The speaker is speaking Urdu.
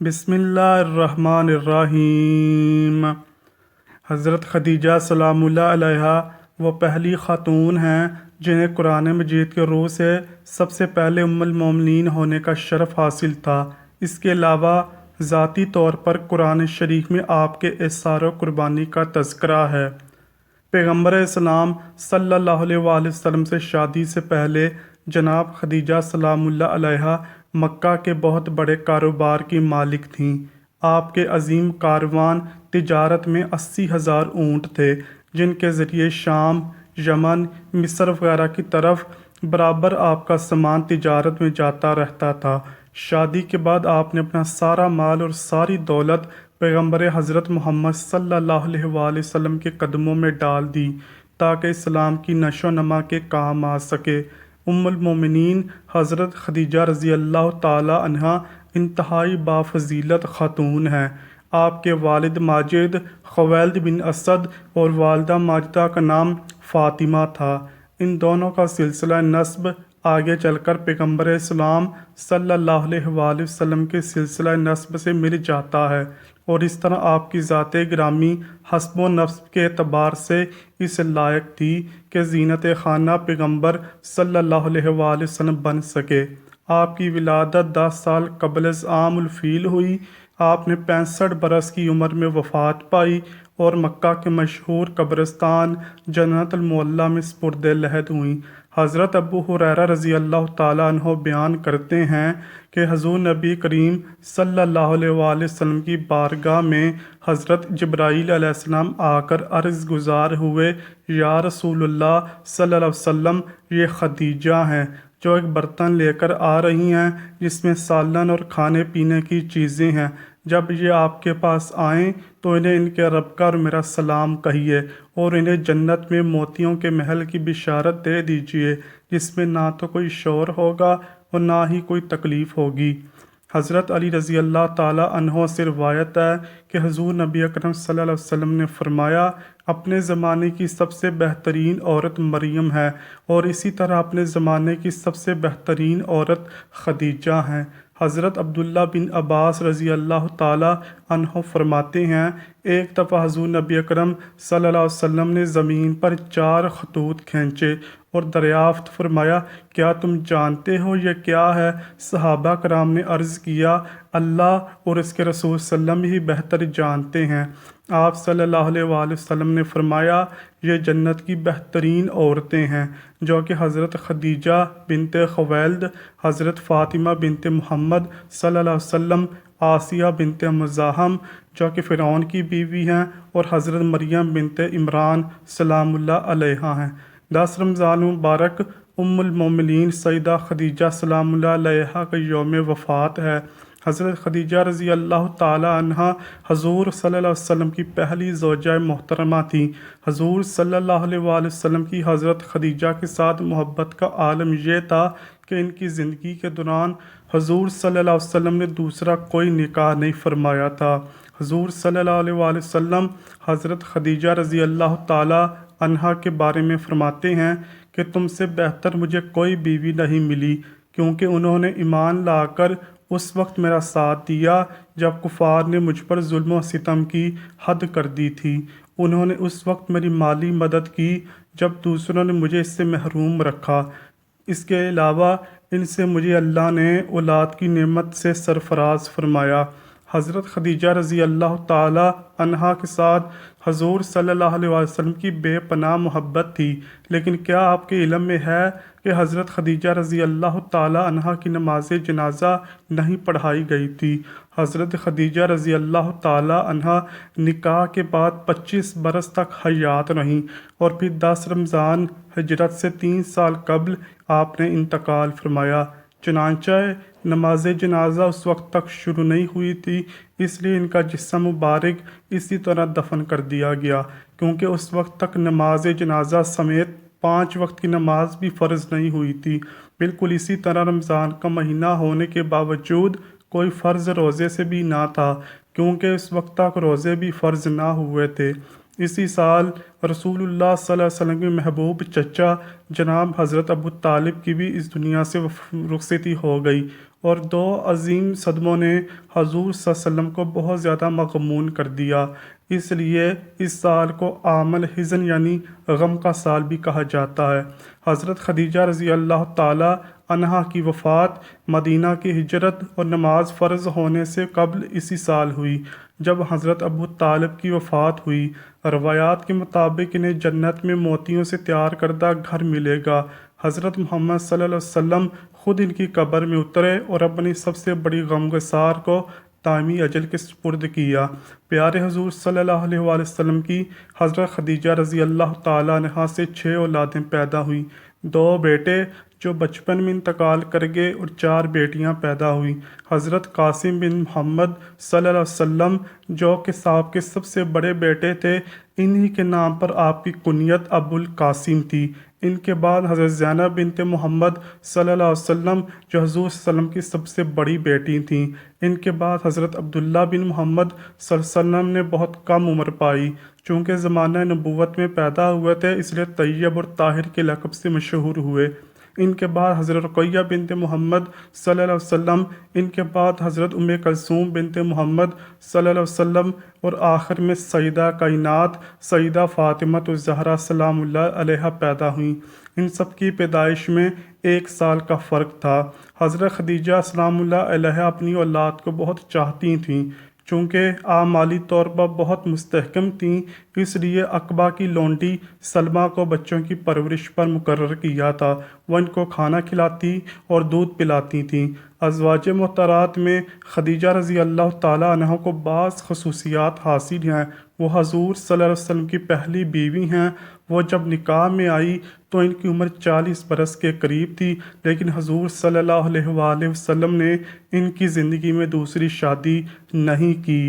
بسم اللہ الرحمن الرحیم۔ حضرت خدیجہ سلام اللہ علیہا وہ پہلی خاتون ہیں جنہیں قرآن مجید کے روح سے سب سے پہلے ام المومنین ہونے کا شرف حاصل تھا۔ اس کے علاوہ ذاتی طور پر قرآن شریف میں آپ کے احسار و قربانی کا تذکرہ ہے۔ پیغمبر اسلام صلی اللہ علیہ وآلہ وسلم سے شادی سے پہلے جناب خدیجہ سلام اللہ علیہا مکہ کے بہت بڑے کاروبار کی مالک تھیں۔ آپ کے عظیم کاروان تجارت میں 80,000 اونٹ تھے جن کے ذریعے شام، یمن، مصر وغیرہ کی طرف برابر آپ کا سامان تجارت میں جاتا رہتا تھا۔ شادی کے بعد آپ نے اپنا سارا مال اور ساری دولت پیغمبر حضرت محمد صلی اللہ علیہ وآلہ وسلم کے قدموں میں ڈال دی تاکہ اسلام کی نشو و نما کے کام آ سکے۔ ام المومنین حضرت خدیجہ رضی اللہ تعالی عنہا انتہائی بافضیلت خاتون ہیں۔ آپ کے والد ماجد خویلد بن اسد اور والدہ ماجدہ کا نام فاطمہ تھا۔ ان دونوں کا سلسلہ نسب آگے چل کر پیغمبر اسلام صلی اللہ علیہ وآلہ وسلم کے سلسلہ نسب سے مل جاتا ہے، اور اس طرح آپ کی ذات گرامی حسب و نسب کے اعتبار سے اس لائق تھی کہ زینت خانہ پیغمبر صلی اللہ علیہ وآلہ وسلم بن سکے۔ آپ کی ولادت 10 سال قبل از عام الفیل ہوئی۔ آپ نے 65 برس کی عمر میں وفات پائی اور مکہ کے مشہور قبرستان جنت المعلیٰ میں سپرد لحد ہوئیں۔ حضرت ابو ہریرہ رضی اللہ تعالیٰ عنہ بیان کرتے ہیں کہ حضور نبی کریم صلی اللہ علیہ وآلہ وسلم کی بارگاہ میں حضرت جبرائیل علیہ السلام آ کر عرض گزار ہوئے، یا رسول اللہ صلی اللہ علیہ وسلم، یہ خدیجہ ہیں جو ایک برتن لے کر آ رہی ہیں جس میں سالن اور کھانے پینے کی چیزیں ہیں۔ جب یہ آپ کے پاس آئیں تو انہیں ان کے رب کا اور میرا سلام کہیے، اور انہیں جنت میں موتیوں کے محل کی بشارت دے دیجیے جس میں نہ تو کوئی شور ہوگا اور نہ ہی کوئی تکلیف ہوگی۔ حضرت علی رضی اللہ تعالیٰ عنہ سے روایت ہے کہ حضور نبی اکرم صلی اللہ علیہ وسلم نے فرمایا، اپنے زمانے کی سب سے بہترین عورت مریم ہے، اور اسی طرح اپنے زمانے کی سب سے بہترین عورت خدیجہ ہیں۔ حضرت عبداللہ بن عباس رضی اللہ تعالیٰ عنہ فرماتے ہیں، ایک دفعہ حضور نبی اکرم صلی اللہ علیہ وسلم نے زمین پر 4 خطوط کھینچے اور دریافت فرمایا، کیا تم جانتے ہو یہ کیا ہے؟ صحابہ کرام نے عرض کیا، اللہ اور اس کے رسول صلی اللہ علیہ وسلم ہی بہتر جانتے ہیں۔ آپ صلی اللہ علیہ وآلہ وسلم نے فرمایا، یہ جنت کی بہترین عورتیں ہیں جو کہ حضرت خدیجہ بنت خویلد، حضرت فاطمہ بنت محمد صلی اللہ علیہ وسلم، آسیہ بنت مزاحم جو کہ فرعون کی بیوی ہیں، اور حضرت مریم بنت عمران سلام اللہ علیہا ہیں۔ 10 رمضان مبارک ام المومنین سیدہ خدیجہ سلام اللہ علیہا کا یوم وفات ہے۔ حضرت خدیجہ رضی اللہ تعالی عنہا حضور صلی اللہ علیہ وسلم کی پہلی زوجہ محترمہ تھیں۔ حضور صلی اللہ علیہ وآلہ وسلم کی حضرت خدیجہ کے ساتھ محبت کا عالم یہ تھا کہ ان کی زندگی کے دوران حضور صلی اللہ علیہ وسلم نے دوسرا کوئی نکاح نہیں فرمایا تھا۔ حضور صلی اللہ علیہ وآلہ وسلم حضرت خدیجہ رضی اللہ تعالی عنہا کے بارے میں فرماتے ہیں کہ تم سے بہتر مجھے کوئی بیوی نہیں ملی، کیونکہ انہوں نے ایمان لا کر اس وقت میرا ساتھ دیا جب کفار نے مجھ پر ظلم و ستم کی حد کر دی تھی۔ انہوں نے اس وقت میری مالی مدد کی جب دوسروں نے مجھے اس سے محروم رکھا۔ اس کے علاوہ ان سے مجھے اللہ نے اولاد کی نعمت سے سرفراز فرمایا۔ حضرت خدیجہ رضی اللہ تعالی عنہا کے ساتھ حضور صلی اللہ علیہ وسلم کی بے پناہ محبت تھی، لیکن کیا آپ کے علم میں ہے کہ حضرت خدیجہ رضی اللہ تعالی عنہا کی نماز جنازہ نہیں پڑھائی گئی تھی؟ حضرت خدیجہ رضی اللہ تعالی عنہا نکاح کے بعد 25 برس تک حیات رہیں، اور پھر 10 رمضان ہجرت سے 3 سال قبل آپ نے انتقال فرمایا۔ چنانچہ نماز جنازہ اس وقت تک شروع نہیں ہوئی تھی، اس لیے ان کا جسم مبارک اسی طرح دفن کر دیا گیا، کیونکہ اس وقت تک نماز جنازہ سمیت 5 وقت کی نماز بھی فرض نہیں ہوئی تھی۔ بالکل اسی طرح رمضان کا مہینہ ہونے کے باوجود کوئی فرض روزے سے بھی نہ تھا، کیونکہ اس وقت تک روزے بھی فرض نہ ہوئے تھے۔ اسی سال رسول اللہ صلی اللہ علیہ وسلم کے محبوب چچا جناب حضرت ابو طالب کی بھی اس دنیا سے رخصتی ہو گئی، اور 2 عظیم صدموں نے حضور صلی اللہ علیہ وسلم کو بہت زیادہ مغمون کر دیا، اس لیے اس سال کو عام الحزن یعنی غم کا سال بھی کہا جاتا ہے۔ حضرت خدیجہ رضی اللہ تعالی عنہا کی وفات مدینہ کی ہجرت اور نماز فرض ہونے سے قبل اسی سال ہوئی جب حضرت ابو طالب کی وفات ہوئی۔ روایات کے مطابق انہیں جنت میں موتیوں سے تیار کردہ گھر ملے گا۔ حضرت محمد صلی اللہ علیہ وسلم خود ان کی قبر میں اترے اور اپنی سب سے بڑی غمگسار کو دائمی اجل کے سپرد کیا۔ پیارے حضور صلی اللہ علیہ وآلہ وسلم کی حضرت خدیجہ رضی اللہ تعالیٰ عنہا سے 6 اولادیں پیدا ہوئیں، 2 بیٹے جو بچپن میں انتقال کر گئے اور 4 بیٹیاں پیدا ہوئیں۔ حضرت قاسم بن محمد صلی اللہ علیہ وسلم جو کہ آپ کے سب سے بڑے بیٹے تھے، انہی کے نام پر آپ کی کنیت ابو القاسم تھی۔ ان کے بعد حضرت زینب بنت محمد صلی اللہ علیہ وسلم جو حضور صلی اللہ علیہ وسلم کی سب سے بڑی بیٹی تھیں۔ ان کے بعد حضرت عبداللہ بن محمد صلی اللہ علیہ وسلم نے بہت کم عمر پائی، چونکہ زمانہ نبوت میں پیدا ہوئے تھے اس لیے طیب اور طاہر کے لقب سے مشہور ہوئے۔ ان کے بعد حضرت رقیہ بنت محمد صلی اللہ علیہ وسلم، ان کے بعد حضرت ام کلثوم بنت محمد صلی اللہ علیہ وسلم، اور آخر میں سیدہ کائنات سیدہ فاطمہ الزہرا سلام اللہ علیہا پیدا ہوئیں۔ ان سب کی پیدائش میں 1 سال کا فرق تھا۔ حضرت خدیجہ سلام اللہ علیہا اپنی اولاد کو بہت چاہتی تھیں، چونکہ آپ مالی طور پر بہت مستحکم تھیں، اس لیے عقبہ کی لونڈی سلمہ کو بچوں کی پرورش پر مقرر کیا تھا۔ وہ ان کو کھانا کھلاتی اور دودھ پلاتی تھیں۔ ازواج محترات میں خدیجہ رضی اللہ تعالیٰ عنہ کو بعض خصوصیات حاصل ہیں۔ وہ حضور صلی اللہ علیہ وسلم کی پہلی بیوی ہیں۔ وہ جب نکاح میں آئی تو ان کی عمر 40 برس کے قریب تھی، لیکن حضور صلی اللہ علیہ وآلہ وسلم نے ان کی زندگی میں دوسری شادی نہیں کی۔